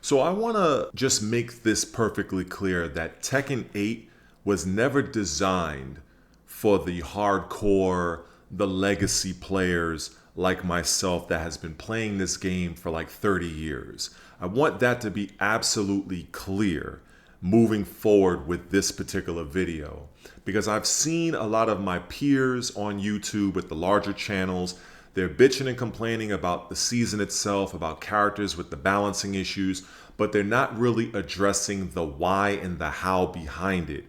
So I want to just make this perfectly clear that Tekken 8 was never designed for the hardcore, the legacy players like myself that has been playing this game for like 30 years. I want that to be absolutely clear moving forward with this particular video, because I've seen a lot of my peers on YouTube with the larger channels. They're bitching and complaining about the season itself, about characters with the balancing issues, but they're not really addressing the why and the how behind it.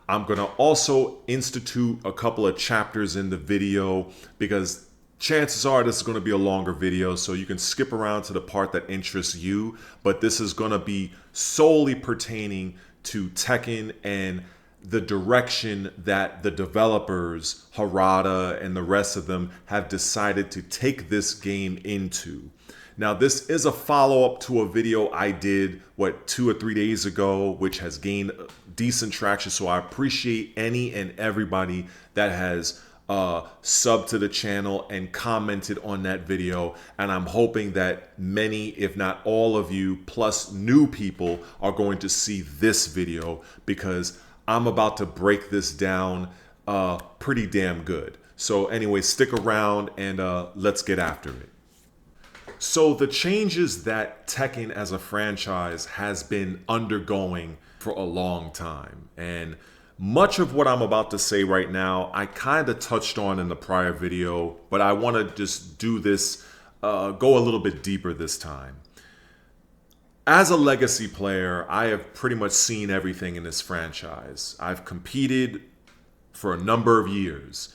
I'm going to also institute a couple of chapters in the video because chances are this is going to be a longer video, so you can skip around to the part that interests you, but this is going to be solely pertaining to Tekken and the direction that the developers, Harada and the rest of them, have decided to take this game into. Now, this is a follow-up to a video I did, 2 or 3 days ago, which has gained decent traction. So I appreciate any and everybody that has subbed to the channel and commented on that video. And I'm hoping that many, if not all of you, plus new people, are going to see this video, because I'm about to break this down pretty damn good. So anyway, stick around and let's get after it. So the changes that Tekken as a franchise has been undergoing for a long time, and much of what I'm about to say right now, I kind of touched on in the prior video, but I want to just do this, go a little bit deeper this time. As a legacy player, I have pretty much seen everything in this franchise. I've competed for a number of years.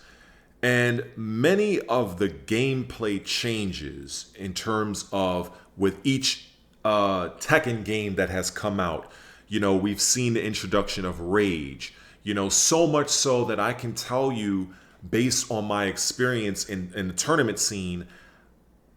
And many of the gameplay changes in terms of with each Tekken game that has come out, you know, we've seen the introduction of Rage, you know, so much so that I can tell you, based on my experience in the tournament scene,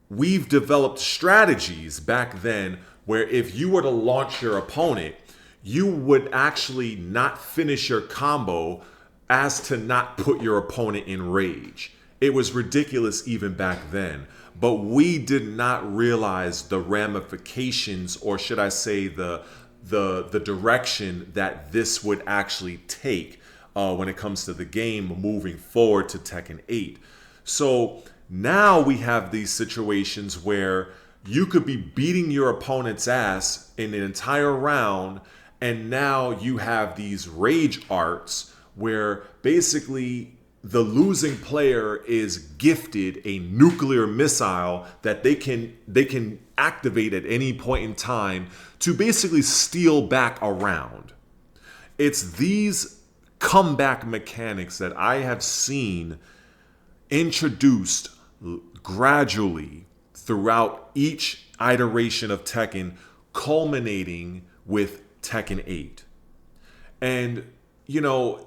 we've developed strategies back then where if you were to launch your opponent, you would actually not finish your combo as to not put your opponent in rage. It was ridiculous even back then, but we did not realize the ramifications, or should I say the direction that this would actually take when it comes to the game moving forward to Tekken 8. So now we have these situations where you could be beating your opponent's ass in an entire round, and now you have these rage arts where basically the losing player is gifted a nuclear missile that they can activate at any point in time to basically steal back a round. It's these comeback mechanics that I have seen introduced gradually throughout each iteration of Tekken, culminating with Tekken 8. And, you know,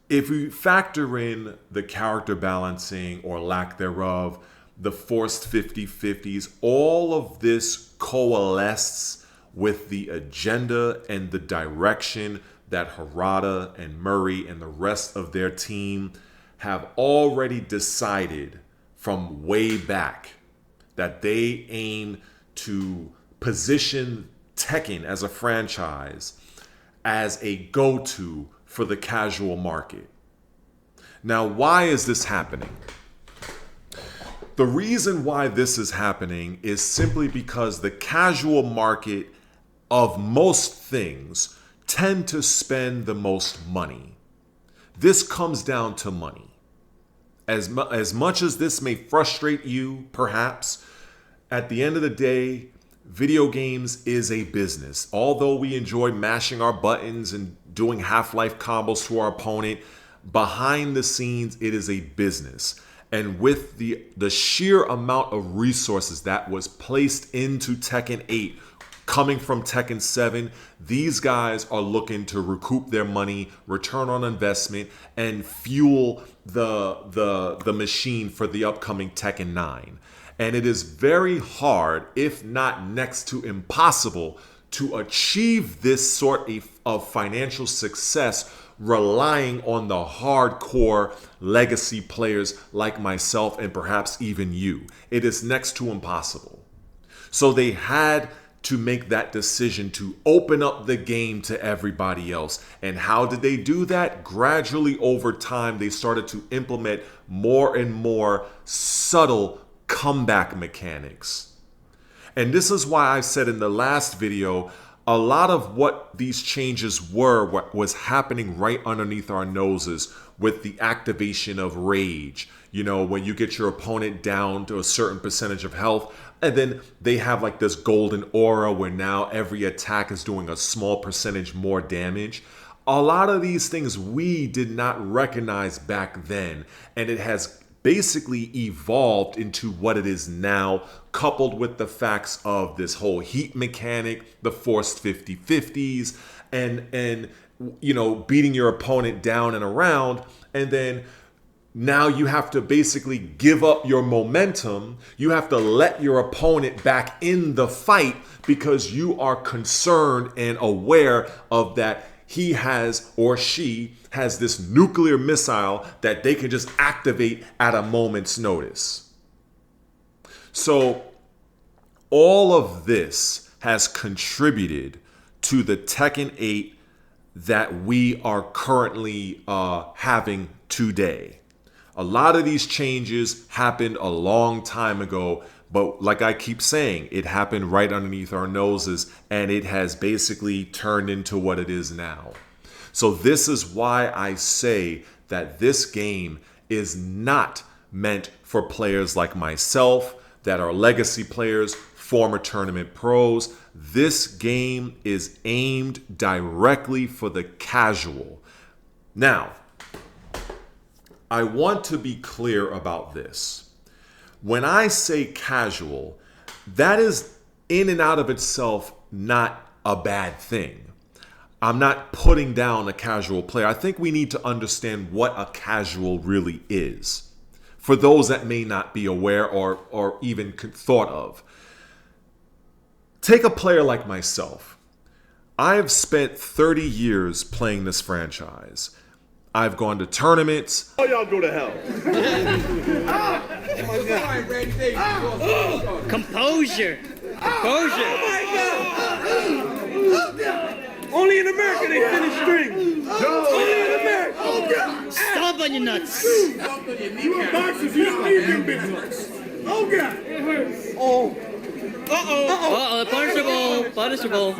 if we factor in the character balancing or lack thereof, the forced 50-50s, all of this coalesces with the agenda and the direction that Harada and Murray and the rest of their team have already decided from way back that they aim to position Tekken as a franchise as a go-to for the casual market. Now, why is this happening? The reason why this is happening is simply because the casual market of most things tend to spend the most money. This comes down to money. As much as this may frustrate you, perhaps, at the end of the day, video games is a business. Although we enjoy mashing our buttons and doing half-life combos to our opponent, behind the scenes, it is a business. And with the sheer amount of resources that was placed into Tekken 8 coming from Tekken 7, these guys are looking to recoup their money, return on investment, and fuel the machine for the upcoming Tekken 9. And it is very hard, if not next to impossible, to achieve this sort of financial success relying on the hardcore legacy players like myself and perhaps even you. It is next to impossible. So they had to make that decision to open up the game to everybody else. And how did they do that? Gradually over time, they started to implement more and more subtle comeback mechanics. And this is why I said in the last video, a lot of what these changes were, what was happening right underneath our noses with the activation of rage. You know, when you get your opponent down to a certain percentage of health, and then they have like this golden aura where now every attack is doing a small percentage more damage. A lot of these things we did not recognize back then, and it has basically evolved into what it is now, coupled with the facts of this whole heat mechanic, the forced 50-50s, and you know, beating your opponent down and around, and then now you have to basically give up your momentum. You have to let your opponent back in the fight because you are concerned and aware of that he has or she has this nuclear missile that they can just activate at a moment's notice. So all of this has contributed to the Tekken 8 that we are currently having today. A lot of these changes happened a long time ago, but like I keep saying, it happened right underneath our noses, and it has basically turned into what it is now. So this is why I say that this game is not meant for players like myself that are legacy players, former tournament pros. This game is aimed directly for the casual. Now, I want to be clear about this. When I say casual, that is in and out of itself not a bad thing. I'm not putting down a casual player. I think we need to understand what a casual really is, for those that may not be aware or even thought of. Take a player like myself. I have spent 30 years playing this franchise. I've gone to tournaments. Oh, y'all go to hell. Composure. Composure. Oh my God. Only in America they finish strings. Only in America. Oh God. Stomp on your nuts. You are boxers. You don't need your big nuts. Oh God. It hurts. Oh. Uh-oh. Uh-oh. Punishable. Punishable.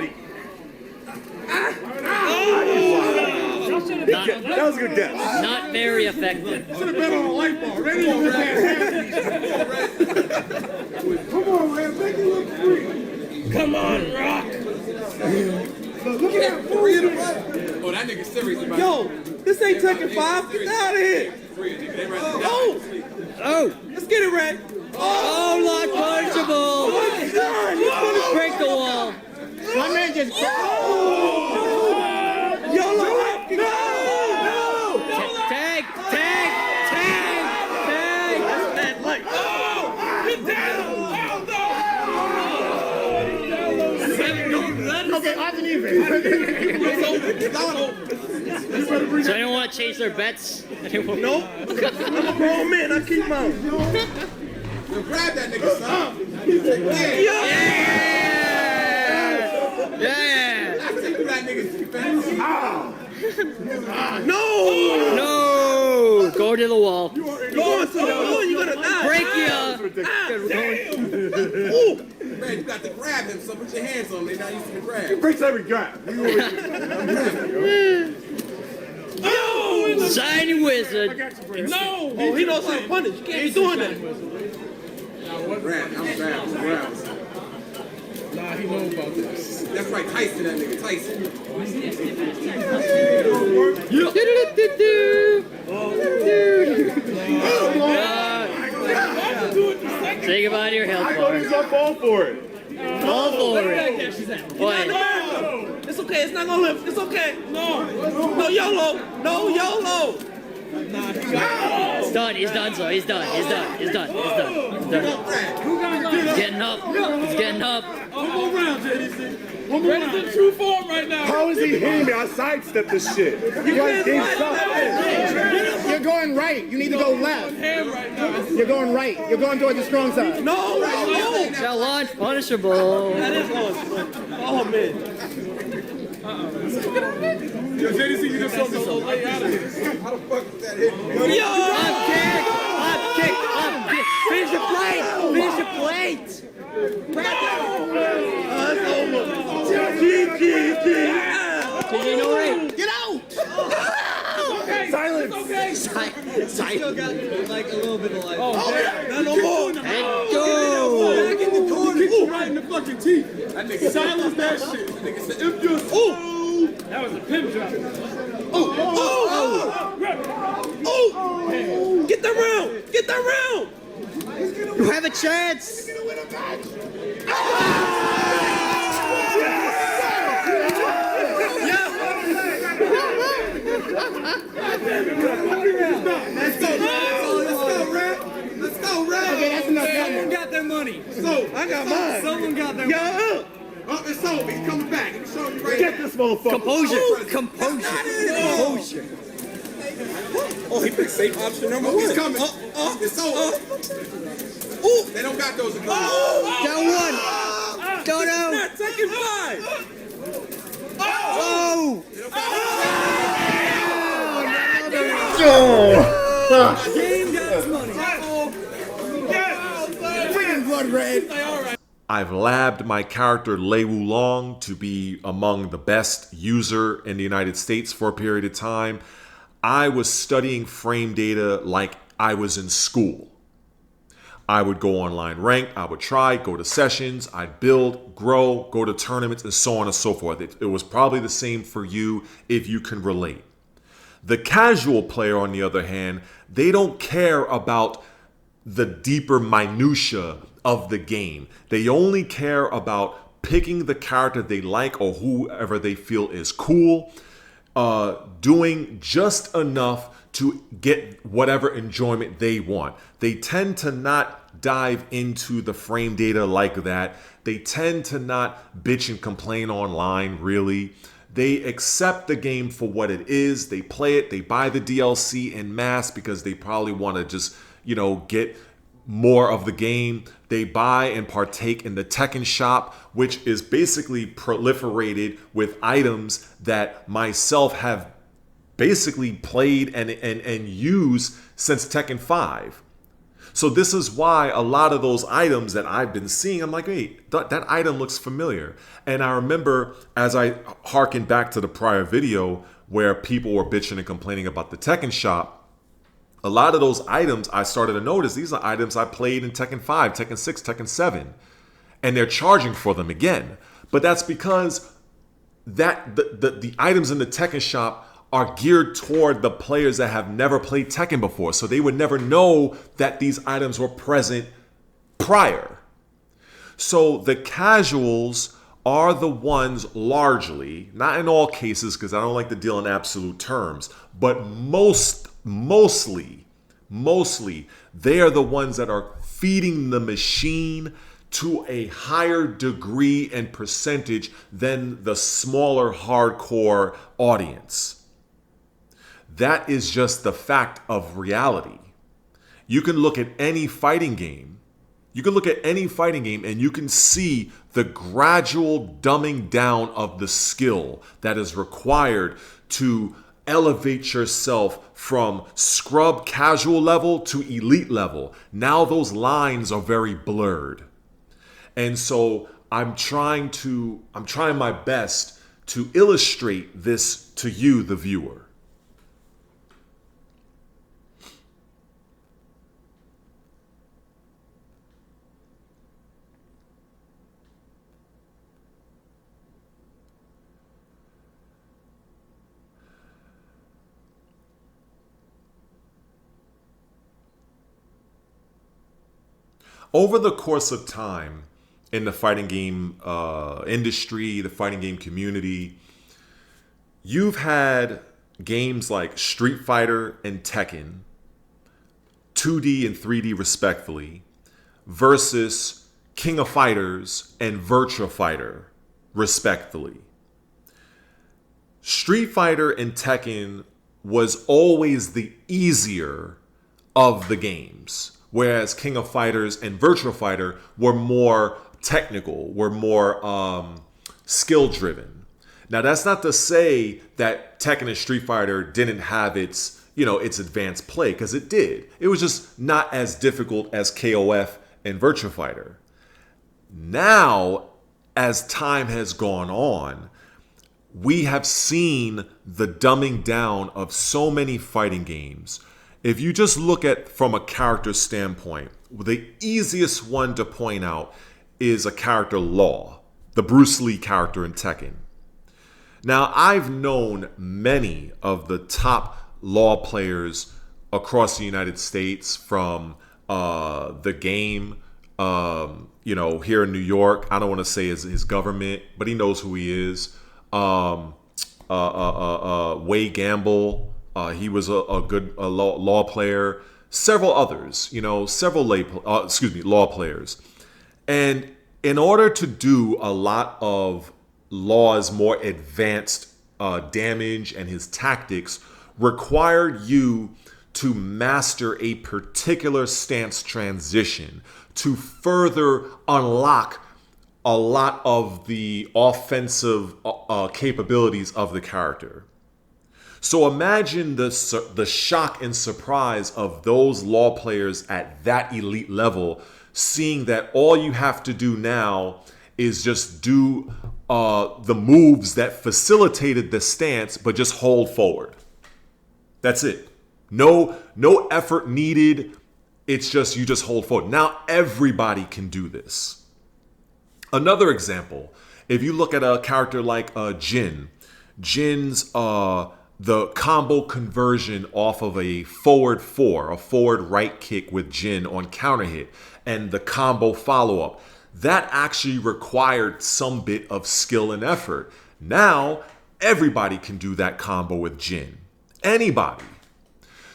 That was a good guess. Not very effective. Should have been on a light bulb. Ready on this Come on, man. Make it look free. Come on, Rock. Look at that. Oh, that nigga serious about Yo, this ain't Tekken 5. Get out of here. Oh. Oh. Let's get it, Ray. Oh, not punishable. Oh, my God. He's gonna Break the wall. My man just... YOLO. No. Tag. Tag. Tag. Tag. That's like. Oh. Get down. Okay, I can even. So anyone want to chase their bets? Nope. I'm a grown man. I keep mine. Yo, grab that nigga, son. Yeah! Yeah! I take that nigga's defense. No. No! Go to the wall. You're going to the wall. You're gonna die. Break ya! Ooh. Man, you got to grab him, so put your hands on him. They're not used to the grab. Breaks every grab. No! Shiny wizard. No. Oh, he knows how to punish. You can't be doing that. Grab. I'm grab. Nah, he knows about this. That's right, Tyson, that nigga. Tyson. Say goodbye to your health I bar. go to fall for it. Fall for it. What? It's okay. It's not gonna live. It's okay. No YOLO. No YOLO. He's done. He's done. So he's done. He's done. He's done. He's done. He's done. He's getting up. He's getting up. One more round, JDC. One more round. In true form right now. How is he hitting me? I sidestepped this shit. You guys game sucks. You're going right. You need to go left. You're going right. You're going towards the strong side. No. Shall launch punishable. That is launch. Oh, man. Yo, JDC, you just saw me so late out of here. How the fuck is that hitting? Yo! Up kick. Finish the plate. GG, no way. Get out! Silence. Silence. Still got like a little bit of life. Oh, man. No more. And go. Back in the corner. Ooh, right in the fucking teeth. That nigga silence that shit. That nigga said, if you... Ooh. That was a pimp drop. Oh! Get that round! You have a chance. Let's go, Red. Okay, that's enough. Someone got their money. I got mine. Someone got their money. Oh, it's over. He's coming back. He's showing you right Get this motherfucker. Composure. Oh, he picked safe option number one. He's coming. It's over. They don't got those in Down one. Dono. Second five. Oh. Game got his money. Freaking blood red. I've labbed my character Lei Wulong to be among the best user in the United States for a period of time. I was studying frame data like I was in school. I would go online rank, I would try, go to sessions, I'd build, grow, go to tournaments, and so on and so forth. It was probably the same for you if you can relate. The casual player, on the other hand, they don't care about the deeper minutia of the game. They only care about picking the character they like or whoever they feel is cool, doing just enough to get whatever enjoyment they want. They tend to not dive into the frame data like that. They tend to not bitch and complain online, really. They accept the game for what it is. They play it. They buy the DLC en masse because they probably want to just, get more of the game. They buy and partake in the Tekken shop, which is basically proliferated with items that myself have basically played and used since Tekken 5. So this is why a lot of those items that I've been seeing, I'm like, hey, that item looks familiar. And I remember as I harken back to the prior video where people were bitching and complaining about the Tekken shop, a lot of those items I started to notice, these are items I played in Tekken 5, Tekken 6, Tekken 7. And they're charging for them again. But that's because the items in the Tekken shop are geared toward the players that have never played Tekken before. So they would never know that these items were present prior. So the casuals are the ones largely, not in all cases because I don't like to deal in absolute terms, but mostly, they are the ones that are feeding the machine to a higher degree and percentage than the smaller hardcore audience. That is just the fact of reality. You can look at any fighting game. And you can see the gradual dumbing down of the skill that is required to elevate yourself from scrub casual level to elite level. Now those lines are very blurred. And so I'm trying my best to illustrate this to you, the viewer. Over the course of time in the fighting game industry, the fighting game community, you've had games like Street Fighter and Tekken, 2D and 3D respectively, versus King of Fighters and Virtua Fighter respectively. Street Fighter and Tekken was always the easier of the games, whereas King of Fighters and Virtua Fighter were more technical, were more skill driven. Now that's not to say that Tekken and Street Fighter didn't have its advanced play, because it did. It was just not as difficult as KOF and Virtua Fighter. Now, as time has gone on, we have seen the dumbing down of so many fighting games. If you just look at from a character standpoint, the easiest one to point out is a character Law, the Bruce Lee character in Tekken. Now, I've known many of the top Law players across the United States from the game, here in New York. I don't want to say his government, but he knows who he is. Way Gamble, he was a good law player. Several others, several law players. And in order to do a lot of Law's more advanced damage and his tactics, required you to master a particular stance transition to further unlock a lot of the offensive capabilities of the character. So imagine the shock and surprise of those Law players at that elite level, seeing that all you have to do now is just do the moves that facilitated the stance, but just hold forward. That's it. No effort needed. It's just you just hold forward. Now everybody can do this. Another example, if you look at a character like Jin's the combo conversion off of a forward right kick with Jin on counter hit, and the combo follow-up, that actually required some bit of skill and effort. Now everybody can do that combo with Jin. Anybody.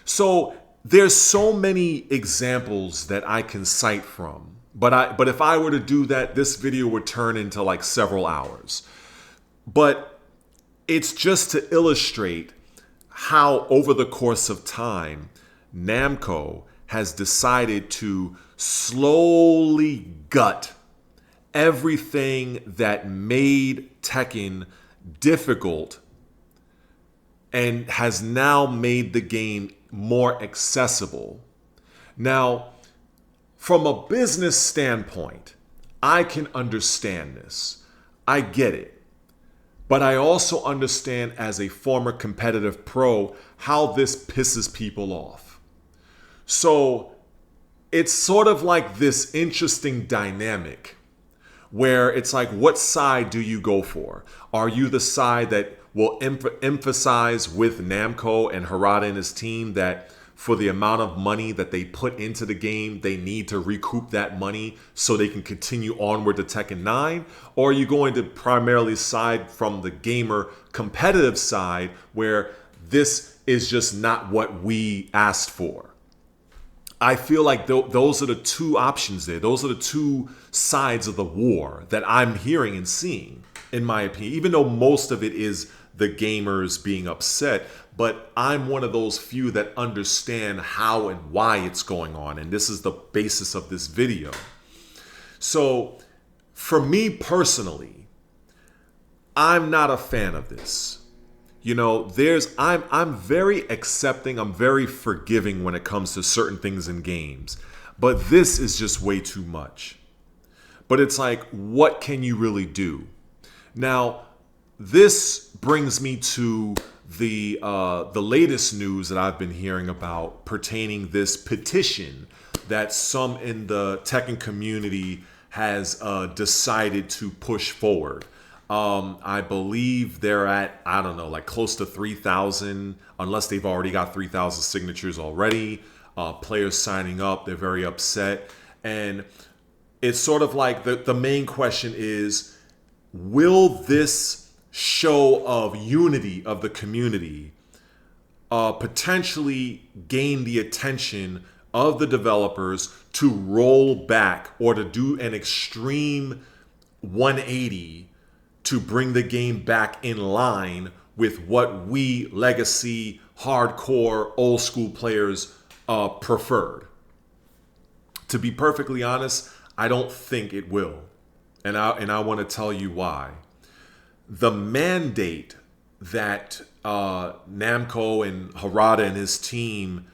So there's so many examples that I can cite from. But if I were to do that, this video would turn into like several hours. But it's just to illustrate how over the course of time, Namco has decided to slowly gut everything that made Tekken difficult and has now made the game more accessible. Now, from a business standpoint, I can understand this. I get it. But I also understand as a former competitive pro how this pisses people off. So it's sort of like this interesting dynamic where it's like, what side do you go for? Are you the side that will emphasize with Namco and Harada and his team that for the amount of money that they put into the game, they need to recoup that money so they can continue onward to Tekken 9? Or are you going to primarily side from the gamer competitive side where this is just not what we asked for? I feel like those are the two options there. Those are the two sides of the war that I'm hearing and seeing, in my opinion, even though most of it is the gamers being upset. But I'm one of those few that understand how and why it's going on. And this is the basis of this video. So for me personally, I'm not a fan of this. I'm very accepting, I'm very forgiving when it comes to certain things in games. But this is just way too much. But it's like, what can you really do? Now, this brings me to the latest news that I've been hearing about pertaining this petition that some in the Tekken community has decided to push forward. I believe they're at, I don't know, like close to 3,000, unless they've already got 3,000 signatures already. Players signing up, they're very upset. And it's sort of like the main question is, will this show of unity of the community potentially gain the attention of the developers to roll back or to do an extreme 180 to bring the game back in line with what we, legacy hardcore old school players preferred. To be perfectly honest, I don't think it will. And I want to tell you why. The mandate that Namco and Harada and his team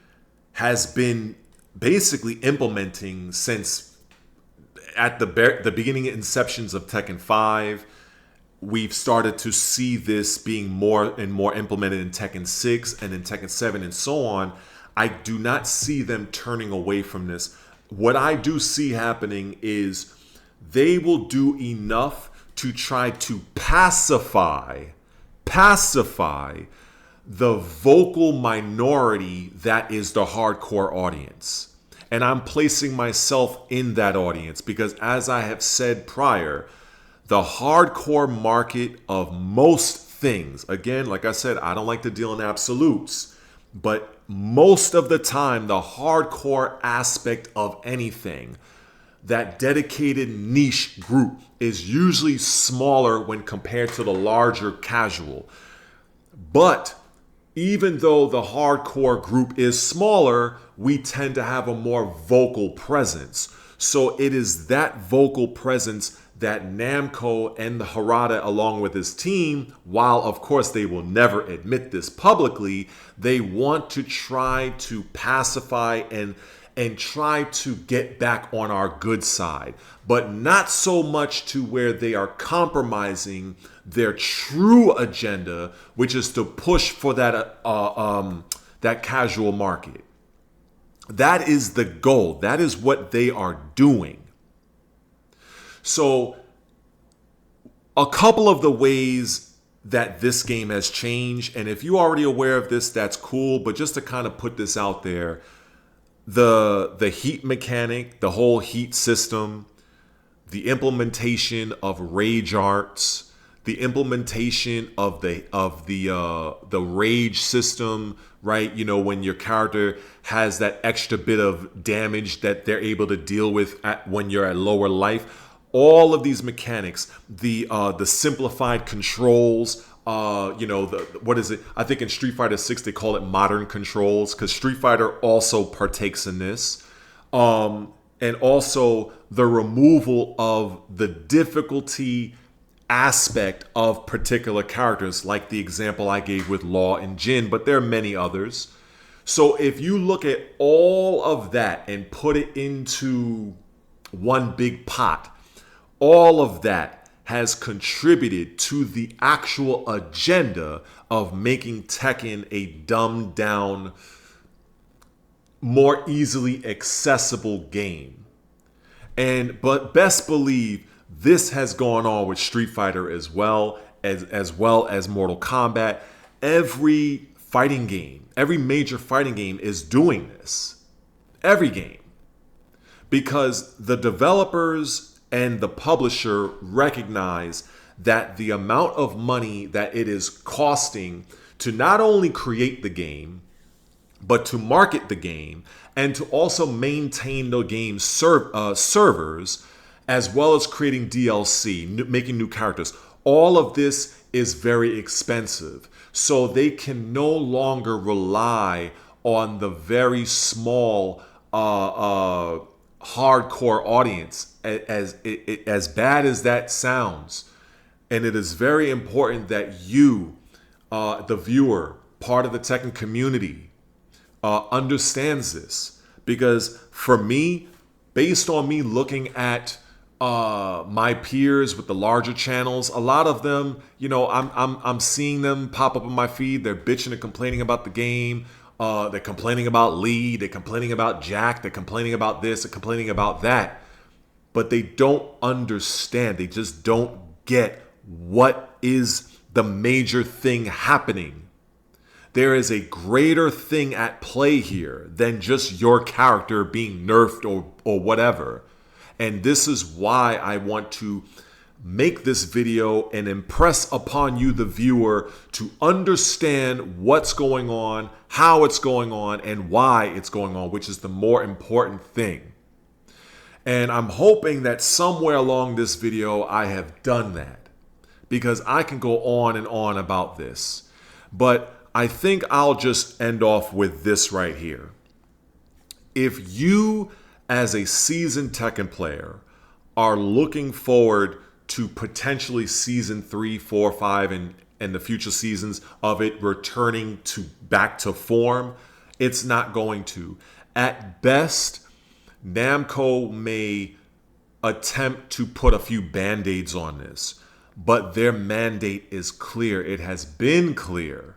has been basically implementing since at the beginning inceptions of Tekken 5. We've started to see this being more and more implemented in Tekken 6 and in Tekken 7 and so on. I do not see them turning away from this. What I do see happening is they will do enough to try to pacify the vocal minority that is the hardcore audience. And I'm placing myself in that audience because, as I have said prior, the hardcore market of most things, again, like I said, I don't like to deal in absolutes, but most of the time, the hardcore aspect of anything, that dedicated niche group, is usually smaller when compared to the larger casual. But even though the hardcore group is smaller, we tend to have a more vocal presence. So it is that vocal presence that Namco and the Harada, along with his team, while of course they will never admit this publicly, they want to try to pacify and try to get back on our good side, but not so much to where they are compromising their true agenda, which is to push for that casual market. That is the goal. That is what they are doing. So, a couple of the ways that this game has changed, and if you're already aware of this, that's cool, but just to kind of put this out there, the heat mechanic, the whole heat system, the implementation of rage arts, the implementation of the rage system, right? You know, when your character has that extra bit of damage that they're able to deal with when you're at lower life. All of these mechanics, the simplified controls, what is it? I think in Street Fighter 6 they call it modern controls, because Street Fighter also partakes in this. And also the removal of the difficulty aspect of particular characters, like the example I gave with Law and Jin, but there are many others. So if you look at all of that and put it into one big pot, all of that has contributed to the actual agenda of making Tekken a dumbed down, more easily accessible game. But best believe this has gone on with Street Fighter as well as Mortal Kombat. Every fighting game, every major fighting game is doing this. Every game. Because the developers and the publisher recognize that the amount of money that it is costing to not only create the game, but to market the game and to also maintain the game's servers, as well as creating DLC, making new characters. All of this is very expensive. So they can no longer rely on the very small hardcore audience, as bad as that sounds. And it is very important that you, the viewer, part of the Tekken community, understands this. Because for me, based on me looking at my peers with the larger channels, a lot of them, I'm seeing them pop up on my feed. They're bitching and complaining about the game. They're complaining about Lee. They're complaining about Jack. They're complaining about this. They're complaining about that. But they don't understand. They just don't get what is the major thing happening. There is a greater thing at play here than just your character being nerfed or whatever. And this is why I want to make this video and impress upon you, the viewer, to understand what's going on, how it's going on, and why it's going on, which is the more important thing. And I'm hoping that somewhere along this video I have done that, because I can go on and on about this. But I think I'll just end off with this right here. If you, as a seasoned Tekken player, are looking forward to potentially season 3, 4, 5, and the future seasons of it returning to back to form, it's not going to. At best, Namco may attempt to put a few band-aids on this, but their mandate is clear. It has been clear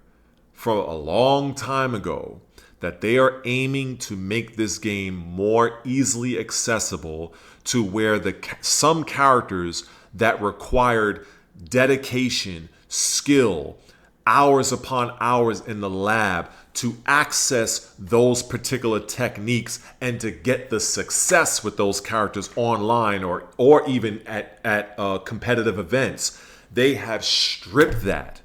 for a long time ago that they are aiming to make this game more easily accessible to where some characters that required dedication, skill, hours upon hours in the lab to access those particular techniques and to get the success with those characters online or even at competitive events. They have stripped that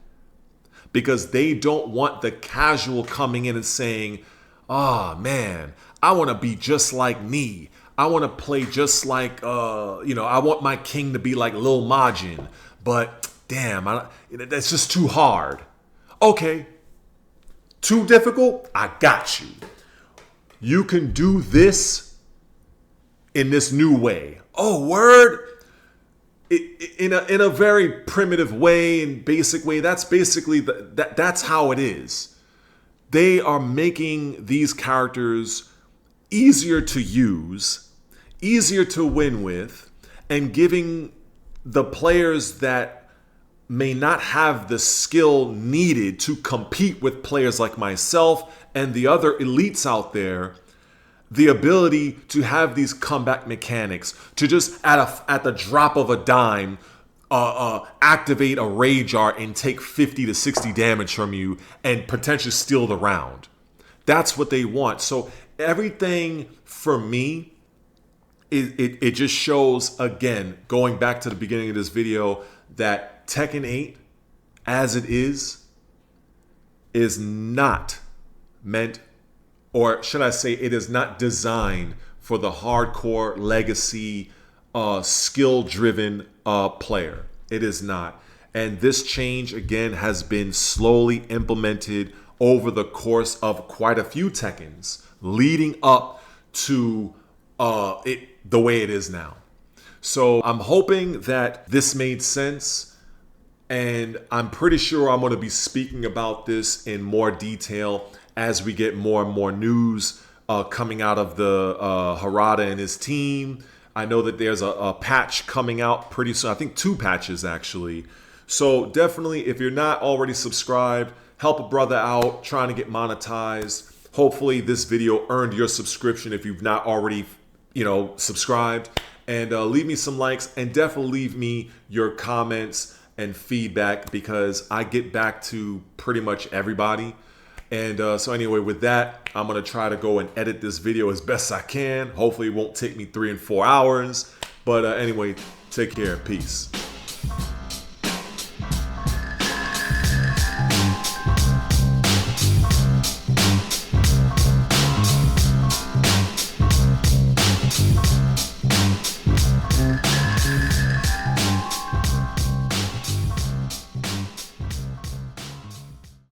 because they don't want the casual coming in and saying, "Ah, man, I want to be just like me. I want to play just like, I want my king to be like Lil Majin, but damn, that's just too hard." Okay, too difficult? I got you. You can do this in this new way. Oh, word? In a very primitive way and basic way. That's basically that's how it is. They are making these characters easier to use, easier to win with, and giving the players that may not have the skill needed to compete with players like myself and the other elites out there the ability to have these comeback mechanics, to just at the drop of a dime activate a rage art and take 50 to 60 damage from you and potentially steal the round. That's what they want. So everything for me, it just shows, again, going back to the beginning of this video, that Tekken 8, as it is not meant, or should I say, it is not designed for the hardcore legacy, skill-driven player. It is not. And this change, again, has been slowly implemented over the course of quite a few Tekkens, leading up to it the way it is now. So I'm hoping that this made sense, and I'm pretty sure I'm going to be speaking about this in more detail as we get more and more news coming out of the Harada and his team. I know that there's a patch coming out pretty soon. I think 2 patches actually. So definitely, if you're not already subscribed, help a brother out trying to get monetized. Hopefully this video earned your subscription if you've not already, subscribed. And leave me some likes, and definitely leave me your comments and feedback, because I get back to pretty much everybody. And so anyway, with that, I'm going to try to go and edit this video as best I can. Hopefully it won't take me 3 and 4 hours. But anyway, take care. Peace.